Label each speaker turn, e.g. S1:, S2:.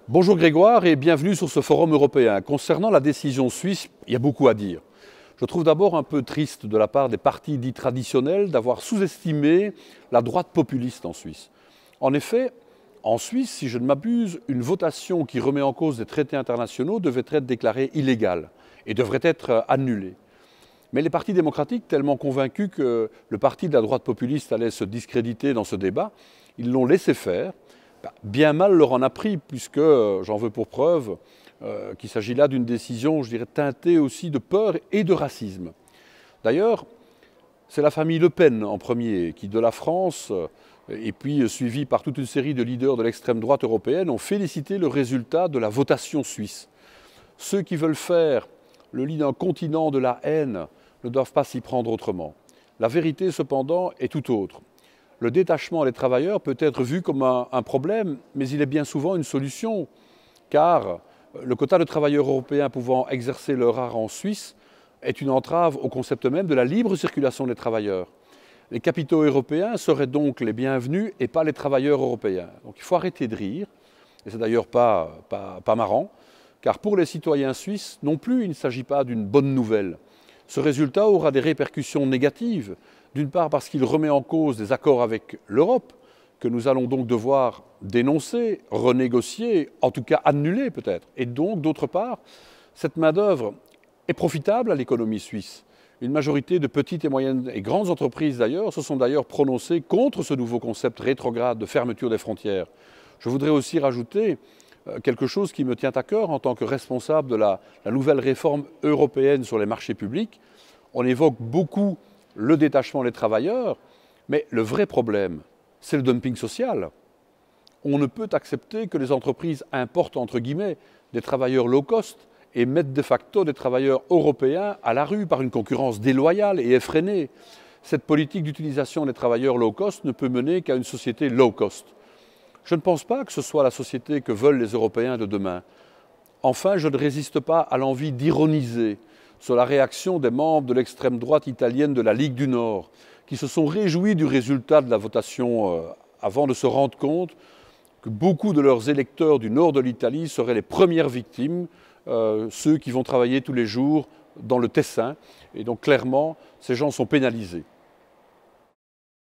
S1: Bonjour Grégoire et bienvenue sur ce forum européen. Concernant la décision suisse, il y a beaucoup à dire. Je trouve d'abord un peu triste de la part des partis dits traditionnels d'avoir sous-estimé la droite populiste en Suisse. En effet, en Suisse, si je ne m'abuse, une votation qui remet en cause des traités internationaux devait être déclarée illégale et devrait être annulée. Mais les partis démocratiques, tellement convaincus que le parti de la droite populiste allait se discréditer dans ce débat, ils l'ont laissé faire. Bien mal leur en a pris, puisque j'en veux pour preuve qu'il s'agit là d'une décision, je dirais, teintée aussi de peur et de racisme. D'ailleurs, c'est la famille Le Pen en premier, qui de la France, et puis suivie par toute une série de leaders de l'extrême droite européenne, ont félicité le résultat de la votation suisse. Ceux qui veulent faire le lit d'un continent de la haine ne doivent pas s'y prendre autrement. La vérité, cependant, est tout autre. Le détachement des travailleurs peut être vu comme un problème, mais il est bien souvent une solution, car le quota de travailleurs européens pouvant exercer leur art en Suisse est une entrave au concept même de la libre circulation des travailleurs. Les capitaux européens seraient donc les bienvenus et pas les travailleurs européens. Donc il faut arrêter de rire, et c'est d'ailleurs pas marrant, car pour les citoyens suisses non plus il ne s'agit pas d'une bonne nouvelle. Ce résultat aura des répercussions négatives, d'une part parce qu'il remet en cause des accords avec l'Europe, que nous allons donc devoir dénoncer, renégocier, en tout cas annuler peut-être. Et donc, d'autre part, cette main-d'œuvre est profitable à l'économie suisse. Une majorité de petites et moyennes et grandes entreprises d'ailleurs se sont d'ailleurs prononcées contre ce nouveau concept rétrograde de fermeture des frontières. Je voudrais aussi rajouter quelque chose qui me tient à cœur en tant que responsable de la nouvelle réforme européenne sur les marchés publics. On évoque beaucoup le détachement des travailleurs, mais le vrai problème, c'est le dumping social. On ne peut accepter que les entreprises importent, entre guillemets, des travailleurs low cost et mettent de facto des travailleurs européens à la rue par une concurrence déloyale et effrénée. Cette politique d'utilisation des travailleurs low cost ne peut mener qu'à une société low cost. Je ne pense pas que ce soit la société que veulent les Européens de demain. Enfin, je ne résiste pas à l'envie d'ironiser sur la réaction des membres de l'extrême droite italienne de la Ligue du Nord, qui se sont réjouis du résultat de la votation avant de se rendre compte que beaucoup de leurs électeurs du nord de l'Italie seraient les premières victimes, ceux qui vont travailler tous les jours dans le Tessin. Et donc clairement, ces gens sont pénalisés.